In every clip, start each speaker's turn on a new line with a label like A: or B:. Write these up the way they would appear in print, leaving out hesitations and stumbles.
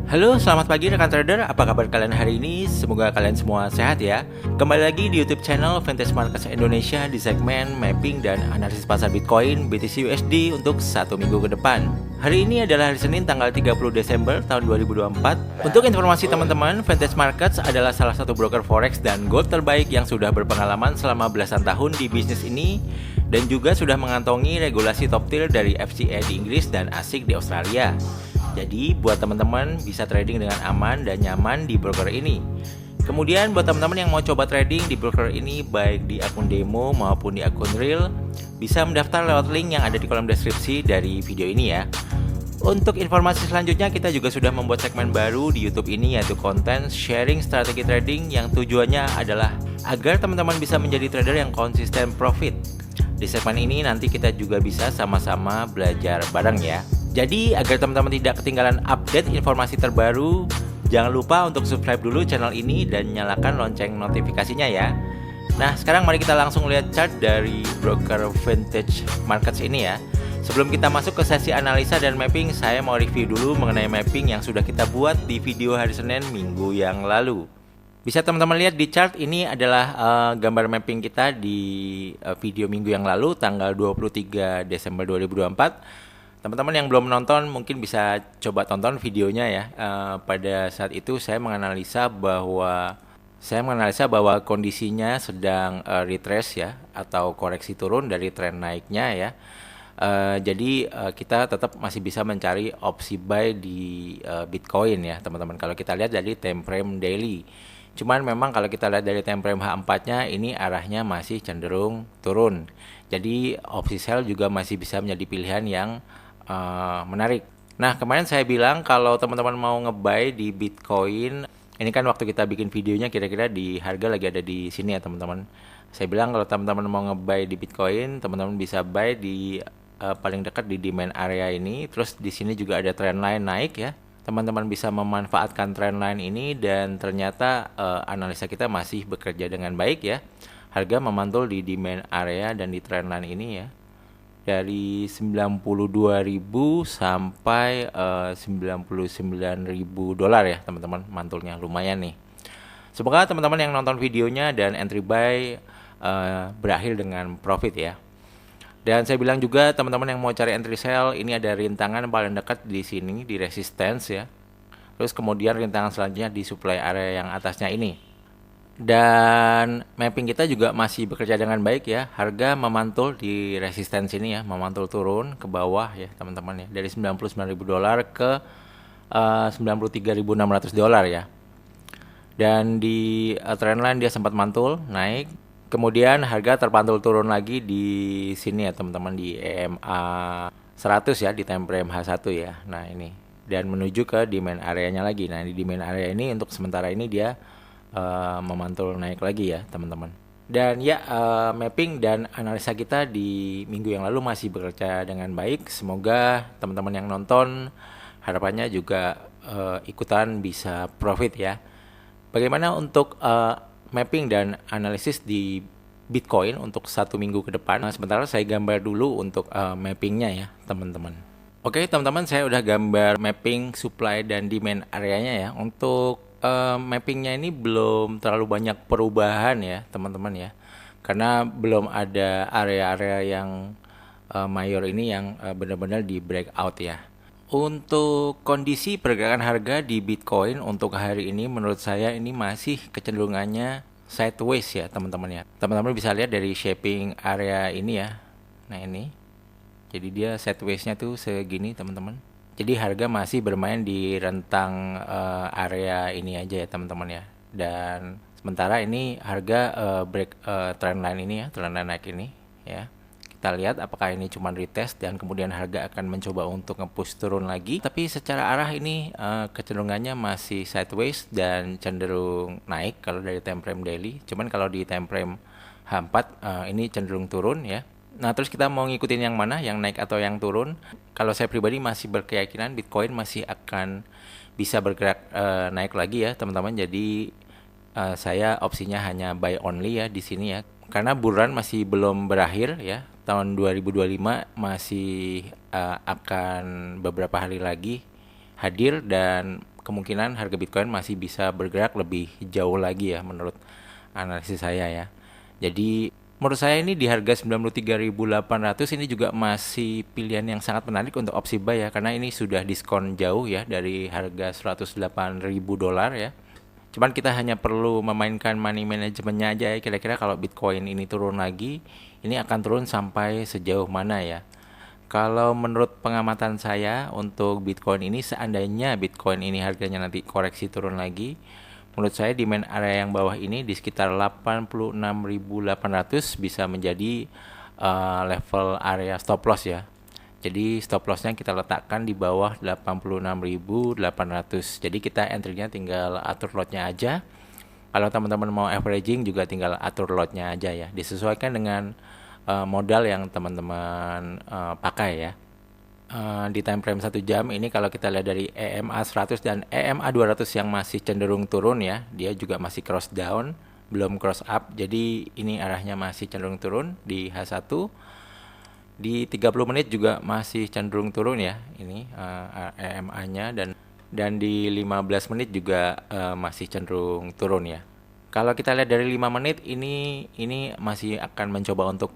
A: Halo, selamat pagi rekan trader. Apa kabar kalian hari ini? Semoga kalian semua sehat ya. Kembali lagi di YouTube channel Vintage Markets Indonesia di segmen mapping dan analisis pasar Bitcoin, BTC USD untuk satu minggu ke depan. Hari ini adalah hari Senin tanggal 30 Desember tahun 2024. Untuk informasi teman-teman, Vintage Markets adalah salah satu broker forex dan gold terbaik yang sudah berpengalaman selama belasan tahun di bisnis ini dan juga sudah mengantongi regulasi top tier dari FCA di Inggris dan ASIC di Australia. Jadi buat teman-teman bisa trading dengan aman dan nyaman di broker ini. Kemudian buat teman-teman yang mau coba trading di broker ini baik di akun demo maupun di akun real, bisa mendaftar lewat link yang ada di kolom deskripsi dari video ini ya. Untuk informasi selanjutnya kita juga sudah membuat segmen baru di YouTube ini yaitu konten sharing strategi trading yang tujuannya adalah agar teman-teman bisa menjadi trader yang konsisten profit. Di segmen ini nanti kita juga bisa sama-sama belajar bareng ya. Jadi agar teman-teman tidak ketinggalan update informasi terbaru, jangan lupa untuk subscribe dulu channel ini dan nyalakan lonceng notifikasinya ya. Nah sekarang mari kita langsung lihat chart dari broker Vintage Markets ini ya. Sebelum kita masuk ke sesi analisa dan mapping, saya mau review dulu mengenai mapping yang sudah kita buat di video hari Senin minggu yang lalu. Bisa teman-teman lihat di chart ini adalah gambar mapping kita di video minggu yang lalu tanggal 23 Desember 2024. Teman-teman yang belum menonton mungkin bisa coba tonton videonya ya. Pada saat itu saya menganalisa bahwa kondisinya sedang retrace ya atau koreksi turun dari tren naiknya ya. Jadi kita tetap masih bisa mencari opsi buy di Bitcoin ya teman-teman. Kalau kita lihat dari time frame daily. Cuman memang kalau kita lihat dari time frame H4-nya ini arahnya masih cenderung turun. Jadi opsi sell juga masih bisa menjadi pilihan yang menarik. Nah kemarin saya bilang kalau teman-teman mau nge-buy di Bitcoin, ini kan waktu kita bikin videonya kira-kira di harga lagi ada di sini ya teman-teman. Saya bilang kalau teman-teman mau nge-buy di Bitcoin, teman-teman bisa buy di paling dekat di demand area ini. Terus di sini juga ada trendline naik ya. Teman-teman bisa memanfaatkan trendline ini dan ternyata analisa kita masih bekerja dengan baik ya. Harga memantul di demand area dan di trendline ini ya. Dari 92.000 sampai 99.000 dolar ya teman-teman, mantulnya lumayan nih. Semoga teman-teman yang nonton videonya dan entry buy berakhir dengan profit ya. Dan saya bilang juga teman-teman yang mau cari entry sell, ini ada rintangan paling dekat di sini di resistance ya. Terus kemudian rintangan selanjutnya di supply area yang atasnya ini. Dan mapping kita juga masih bekerja dengan baik ya. Harga memantul di resistance ini ya, memantul turun ke bawah ya teman-teman ya, dari 99.000 dolar ke 93.600 dolar ya. Dan di trendline dia sempat mantul naik, kemudian harga terpantul turun lagi di sini ya teman-teman, di EMA 100 ya, di time frame H1 ya. Nah ini, dan menuju ke demand areanya lagi. Nah di demand area ini untuk sementara ini dia memantul naik lagi ya teman-teman. Dan ya mapping dan analisa kita di minggu yang lalu masih bekerja dengan baik. Semoga teman-teman yang nonton harapannya juga ikutan bisa profit ya. Bagaimana untuk mapping dan analisis di Bitcoin untuk satu minggu ke depan? Sementara saya gambar dulu untuk mappingnya ya teman-teman. Oke teman-teman, saya udah gambar mapping supply dan demand areanya ya. Untuk mappingnya ini belum terlalu banyak perubahan ya teman-teman ya, karena belum ada area-area yang mayor ini yang benar-benar di breakout ya. Untuk kondisi pergerakan harga di Bitcoin untuk hari ini menurut saya ini masih kecenderungannya sideways ya teman-teman ya. Teman-teman bisa lihat dari shaping area ini ya. Nah ini, jadi dia sideways-nya tuh segini teman-teman. Jadi harga masih bermain di rentang area ini aja ya teman-teman ya. Dan sementara ini harga break trendline ini ya, trendline naik ini ya. Kita lihat apakah ini cuma retest dan kemudian harga akan mencoba untuk nge-push turun lagi. Tapi secara arah ini kecenderungannya masih sideways dan cenderung naik kalau dari time frame daily. Cuman kalau di time frame H4 ini cenderung turun ya. Nah terus kita mau ngikutin yang mana, yang naik atau yang turun? Kalau saya pribadi masih berkeyakinan Bitcoin masih akan bisa bergerak naik lagi ya teman-teman. Jadi saya opsinya hanya buy only ya di sini ya. Karena bull run masih belum berakhir ya. Tahun 2025 masih akan beberapa hari lagi hadir dan kemungkinan harga Bitcoin masih bisa bergerak lebih jauh lagi ya menurut analisis saya ya. Jadi menurut saya ini di harga 93.800 ini juga masih pilihan yang sangat menarik untuk opsi buy ya, karena ini sudah diskon jauh ya dari harga 108.000 dolar ya. Cuman kita hanya perlu memainkan money managementnya aja ya, kira-kira kalau Bitcoin ini turun lagi, ini akan turun sampai sejauh mana ya. Kalau menurut pengamatan saya untuk Bitcoin ini, seandainya Bitcoin ini harganya nanti koreksi turun lagi, menurut saya di main area yang bawah ini di sekitar 86.800 bisa menjadi level area stop loss ya. Jadi stop lossnya kita letakkan di bawah 86.800. Jadi kita entry-nya tinggal atur lotnya aja. Kalau teman-teman mau averaging juga tinggal atur lotnya aja ya. Disesuaikan dengan modal yang teman-teman pakai ya. Di time frame 1 jam ini kalau kita lihat dari EMA 100 dan EMA 200 yang masih cenderung turun ya, dia juga masih cross down, belum cross up. Jadi ini arahnya masih cenderung turun di H1. Di 30 menit juga masih cenderung turun ya ini EMA-nya, dan di 15 menit juga masih cenderung turun ya. Kalau kita lihat dari 5 menit ini masih akan mencoba untuk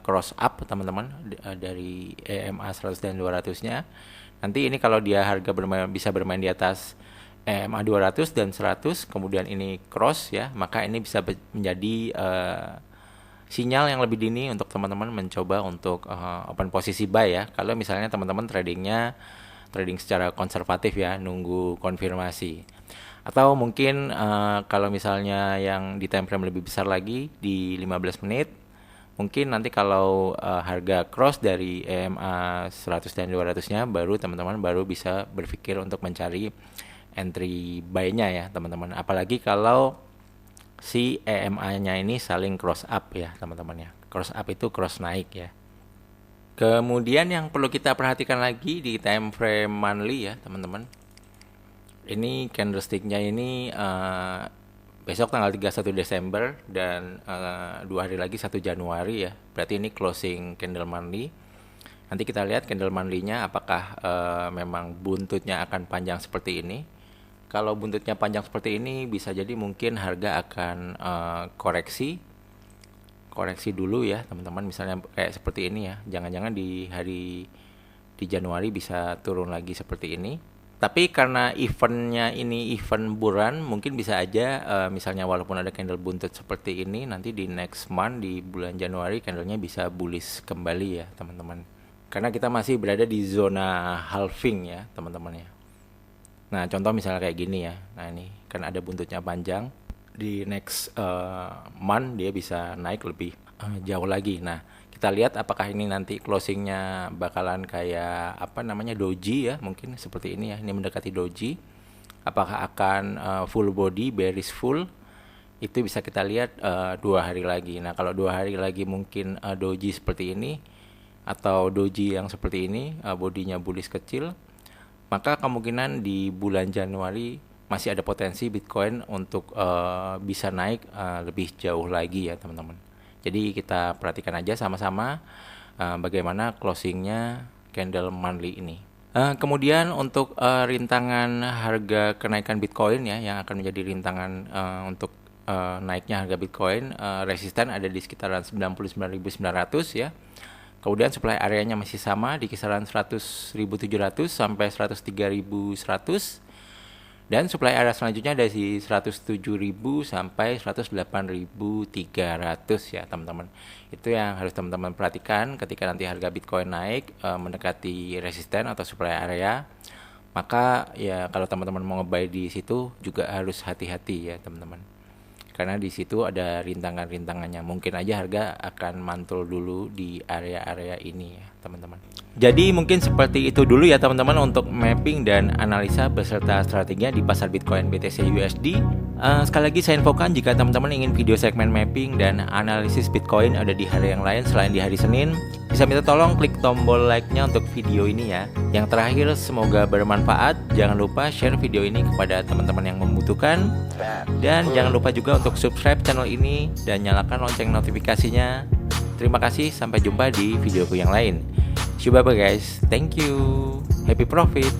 A: cross up teman-teman dari EMA 100 dan 200-nya. Nanti ini kalau dia harga bisa bermain di atas EMA 200 dan 100, kemudian ini cross ya, maka ini bisa menjadi sinyal yang lebih dini untuk teman-teman mencoba untuk open posisi buy ya. Kalau misalnya teman-teman trading secara konservatif ya, nunggu konfirmasi. Atau mungkin kalau misalnya yang di time frame lebih besar lagi di 15 menit, mungkin nanti kalau harga cross dari EMA 100 dan 200-nya baru teman-teman bisa berpikir untuk mencari entry buy-nya ya teman-teman. Apalagi kalau si EMA-nya ini saling cross up ya teman-teman ya. Cross up itu cross naik ya. Kemudian yang perlu kita perhatikan lagi di time frame monthly ya teman-teman. Ini candlestick-nya ini besok tanggal 31 Desember dan 2 hari lagi 1 Januari ya. Berarti ini closing candle monthly. Nanti kita lihat candle monthly-nya apakah memang buntutnya akan panjang seperti ini. Kalau buntutnya panjang seperti ini, bisa jadi mungkin harga akan koreksi dulu ya teman-teman. Misalnya kayak seperti ini ya, jangan-jangan di Januari bisa turun lagi seperti ini. Tapi karena eventnya ini event bulan, mungkin bisa aja misalnya walaupun ada candle buntut seperti ini, nanti di next month di bulan Januari candlenya bisa bullish kembali ya teman-teman. Karena kita masih berada di zona halving ya teman-teman ya. Nah contoh misalnya kayak gini ya, nah ini kan ada buntutnya panjang, di next month dia bisa naik lebih jauh lagi. Nah kita lihat apakah ini nanti closingnya bakalan kayak doji ya, mungkin seperti ini ya, ini mendekati doji. Apakah akan full body, bearish full, itu bisa kita lihat 2 hari lagi. Nah kalau 2 hari lagi mungkin doji seperti ini atau doji yang seperti ini, bodinya bullish kecil, maka kemungkinan di bulan Januari masih ada potensi Bitcoin untuk bisa naik lebih jauh lagi ya teman-teman. Jadi kita perhatikan aja sama-sama bagaimana closingnya candle monthly ini. Kemudian untuk rintangan harga kenaikan Bitcoin ya, yang akan menjadi rintangan untuk naiknya harga Bitcoin, resisten ada di sekitaran 99.900 ya. Kemudian supply areanya masih sama di kisaran 100.700 sampai 103.100. Dan supply area selanjutnya ada di 107.000 sampai 108.300 ya teman-teman. Itu yang harus teman-teman perhatikan ketika nanti harga Bitcoin naik mendekati resisten atau supply area. Maka ya kalau teman-teman mau nge-buy di situ juga harus hati-hati ya teman-teman. Karena di situ ada rintangan-rintangannya. Mungkin aja harga akan mantul dulu di area-area ini ya teman-teman. Jadi mungkin seperti itu dulu ya teman-teman untuk mapping dan analisa beserta strateginya di pasar Bitcoin BTC USD. Sekali lagi saya infokan jika teman-teman ingin video segmen mapping dan analisis Bitcoin ada di hari yang lain selain di hari Senin, bisa minta tolong klik tombol like-nya untuk video ini ya. Yang terakhir semoga bermanfaat. Jangan lupa share video ini kepada teman-teman yang membutuhkan. Dan jangan lupa juga untuk subscribe channel ini dan nyalakan lonceng notifikasinya. Terima kasih, sampai jumpa di videoku yang lain. Bye bye guys, thank you, happy profit.